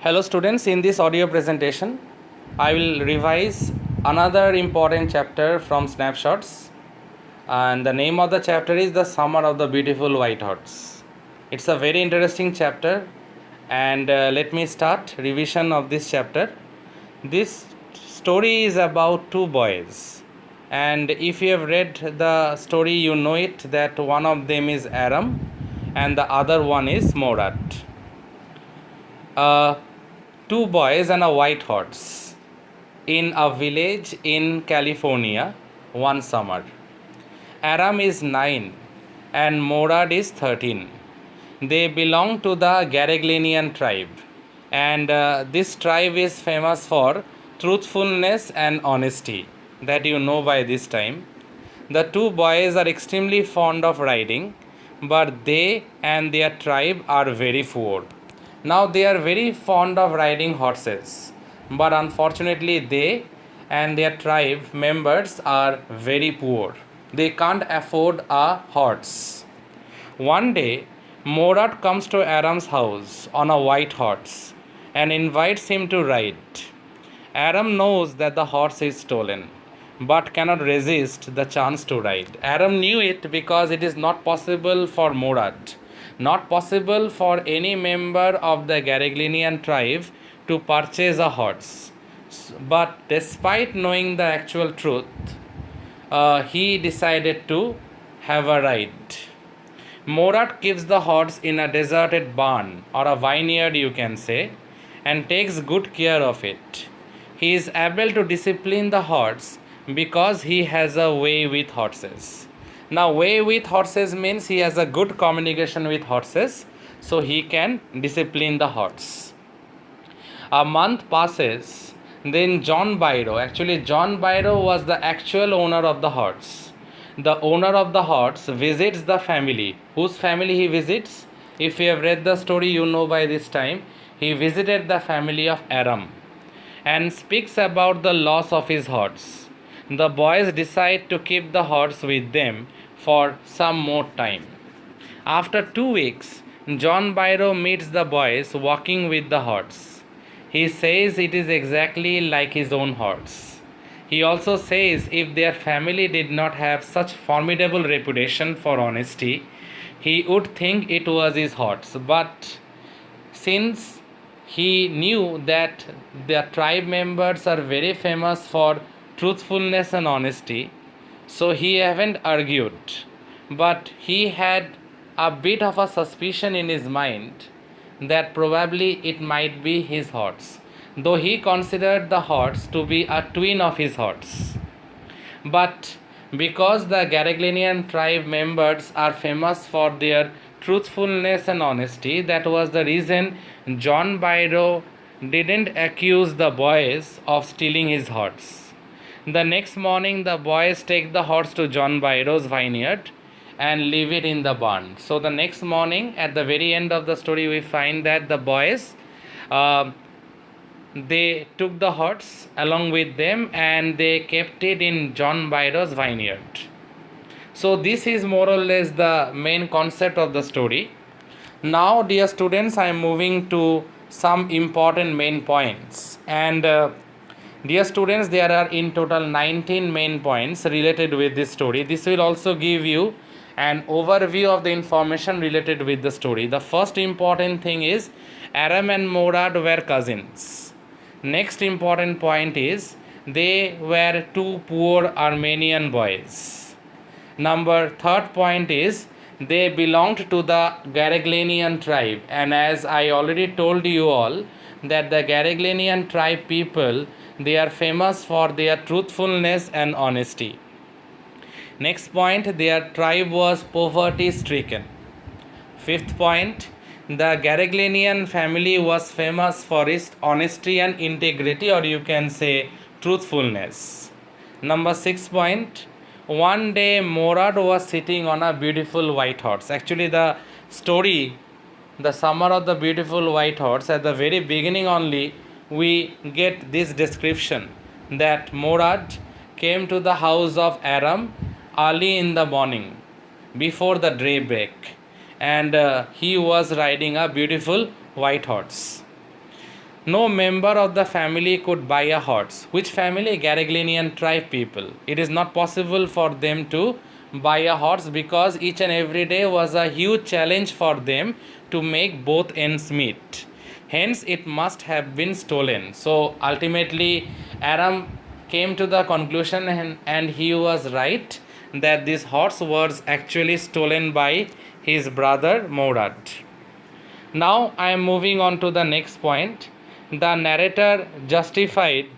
Hello students, in this audio presentation I will revise another important chapter from Snapshots, and the name of the chapter is The Summer of the Beautiful White Horse. It's a very interesting chapter, and let me start revision of this chapter. This story is about two boys, and if you have read the story you know it that one of them is Aram and the other one is Morad. Uh, Two boys and a white horse in a village in California one summer. Aram is 9 and Morad is 13. They belong to the Garaglanian tribe, and this tribe is famous for truthfulness and honesty, that you know by this time. The two boys are extremely fond of riding, but they and their tribe are very poor. Now they are very fond of riding horses, but unfortunately they and their tribe members are very poor. They can't afford a horse. One day, Morad comes to Aram's house on a white horse and invites him to ride. Aram knows that the horse is stolen, but cannot resist the chance to ride. Aram knew it because it is not possible for Morad, not possible for any member of the Garaglanian tribe to purchase a horse. But despite knowing the actual truth, he decided to have a ride. Morad keeps the horse in a deserted barn or a vineyard, you can say, and takes good care of it. He is able to discipline the horse because he has a way with horses. Now, way with horses means he has a good communication with horses, so he can discipline the horse. A month passes, then John Byro was the actual owner of the horse. The owner of the horse visits the family. Whose family he visits? If you have read the story, you know by this time. He visited the family of Aram and speaks about the loss of his horse. The boys decide to keep the horse with them for some more time. After 2 weeks, John Byro meets the boys walking with the horse. He says it is exactly like his own horse. He also says if their family did not have such formidable reputation for honesty, he would think it was his horse. But since he knew that the tribe members are very famous for truthfulness and honesty, so he haven't argued. But he had a bit of a suspicion in his mind that probably it might be his horse, though he considered the horse to be a twin of his horse. But because the Garaglanian tribe members are famous for their truthfulness and honesty, that was the reason John Byro didn't accuse the boys of stealing his horse. The next morning, the boys take the horse to John Byro's vineyard and leave it in the barn. So the next morning, at the very end of the story, we find that the boys they took the horse along with them and they kept it in John Byro's vineyard. So this is more or less the main concept of the story. Now, dear students, I am moving to some important main points. And dear students, there are in total 19 main points related with this story. This will also give you an overview of the information related with the story. The first important thing is Aram and Morad were cousins. Next important point is they were two poor Armenian boys. Third point is they belonged to the Garaglanian tribe, and as I already told you all that the Garaglanian tribe people, they are famous for their truthfulness and honesty. Next point, their tribe was poverty stricken. Fifth point, the Garaglanian family was famous for its honesty and integrity, or you can say truthfulness. Number 6 point, one day Morad was sitting on a beautiful white horse. Actually, the story, The Summer of the Beautiful White Horse, at the very beginning only, we get this description that Morad came to the house of Aram early in the morning before the daybreak, and he was riding a beautiful white horse. No member of the family could buy a horse. Which family? Garriglinian tribe people. It is not possible for them to buy a horse because each and every day was a huge challenge for them to make both ends meet. Hence, it must have been stolen. So, ultimately, Aram came to the conclusion, and he was right, that this horse was actually stolen by his brother Morad. Now I am moving on to the next point. The narrator justified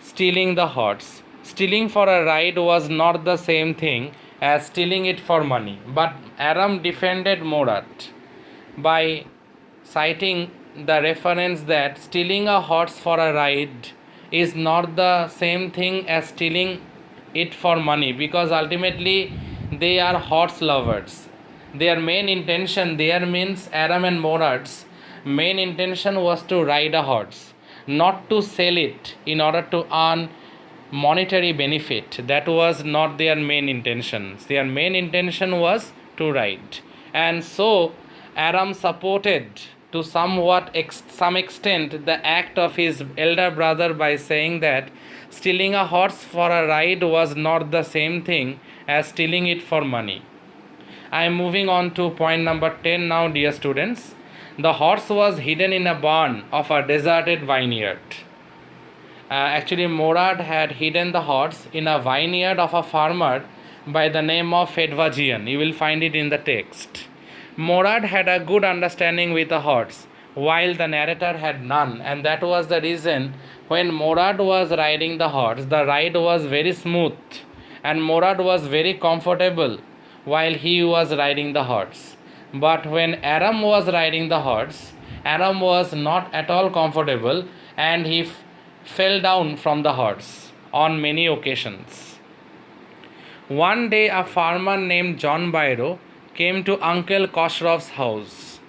stealing the horse. Stealing for a ride was not the same thing as stealing it for money, but Aram defended Morad by citing the reference that stealing a horse for a ride is not the same thing as stealing it for money, because ultimately they are horse lovers. Their main intention there means Aram and Morad's main intention was to ride a horse, not to sell it in order to earn monetary benefit. That was not their main intention. Their main intention was to ride. And so Aram supported to some extent the act of his elder brother by saying that stealing a horse for a ride was not the same thing as stealing it for money. I am moving on to point number 10 now, dear students. The horse was hidden in a barn of a deserted vineyard. Actually, Morad had hidden the horse in a vineyard of a farmer by the name of Fedvajian. You will find it in the text. Morad had a good understanding with the horse, while the narrator had none, and that was the reason when Morad was riding the horse, the ride was very smooth, and Morad was very comfortable while he was riding the horse. But when Aram was riding the horse, Aram was not at all comfortable, and he fell down from the horse on many occasions. One day, a farmer named John Byro came to Uncle Koshrov's house.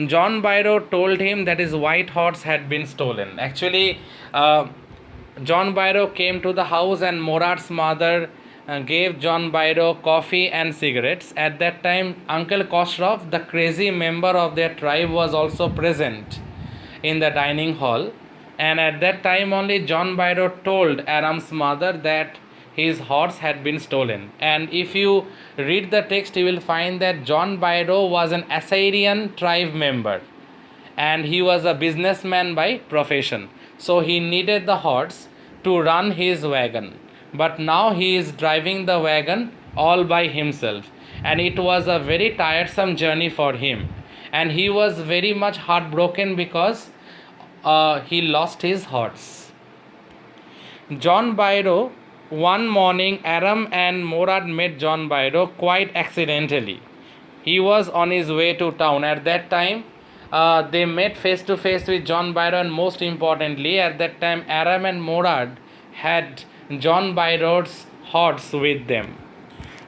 John Byro told him that his white horse had been stolen. Actually, John Byro came to the house, and Morad's mother gave John Byro coffee and cigarettes. At that time, Uncle Koshrov, the crazy member of their tribe, was also present in the dining hall. And at that time only, John Byro told Aram's mother that his horse had been stolen. And if you read the text, you will find that John Byro was an Assyrian tribe member, and he was a businessman by profession. So he needed the horse to run his wagon. But now he is driving the wagon all by himself, and it was a very tiresome journey for him, and he was very much heartbroken because he lost his horse. John Byro, one morning, Aram and Morad met John Byro quite accidentally. He was on his way to town. At that time, they met face to face with John Byro, and most importantly, at that time, Aram and Morad had John Byro's horse with them.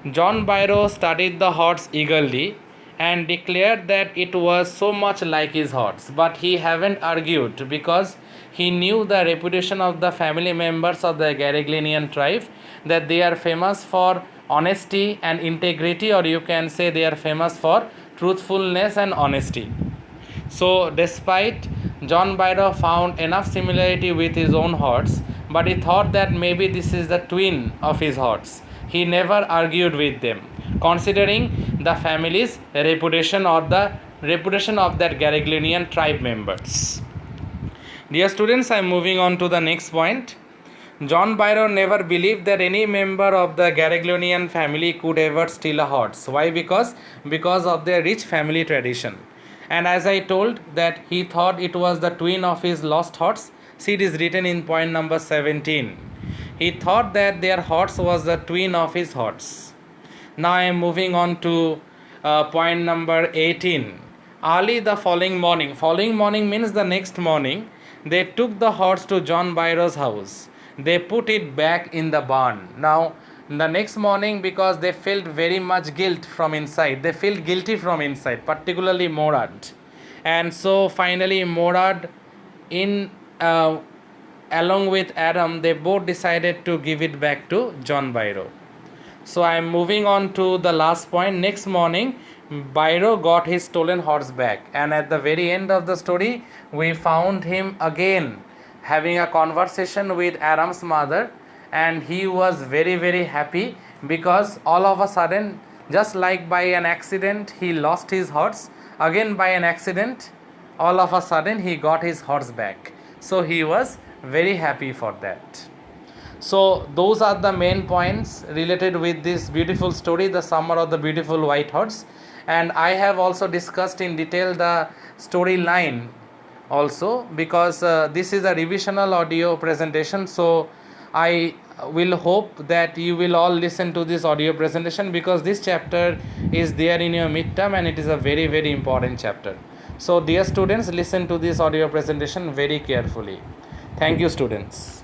John Byro studied the horse eagerly and declared that it was so much like his horse, but he haven't argued because he knew the reputation of the family members of the Garriglinian tribe, that they are famous for honesty and integrity, or you can say they are famous for truthfulness and honesty. So despite John Byro found enough similarity with his own horse, but he thought that maybe this is the twin of his horse. He never argued with them, considering the family's reputation or the reputation of that Garriglinian tribe members. Dear students, I am moving on to the next point. John Byro never believed that any member of the Garriglinian family could ever steal a horse. Why? Because of their rich family tradition. And as I told that he thought it was the twin of his lost horse. See, it is written in point number 17. He thought that their horse was the twin of his horse. Now I am moving on to point number 18. Early the following morning means the next morning, they took the horse to John Byro's house. They put it back in the barn. Now, the next morning, because they felt very much guilt from inside, they felt guilty from inside, particularly Morad. And so finally Morad, along with Aram, they both decided to give it back to John Byro. So I am moving on to the last point. Next morning, Byro got his stolen horse back, and at the very end of the story, we found him again having a conversation with Aram's mother, and he was very, very happy because all of a sudden, just like by an accident, he lost his horse. Again, by an accident, all of a sudden, he got his horse back. So he was very happy for that. So those are the main points related with this beautiful story, The Summer of the Beautiful White Horse. And I have also discussed in detail the storyline also, because this is a revisional audio presentation. So I will hope that you will all listen to this audio presentation, because this chapter is there in your midterm and it is a very, very important chapter. So dear students, listen to this audio presentation very carefully. Thank you, students.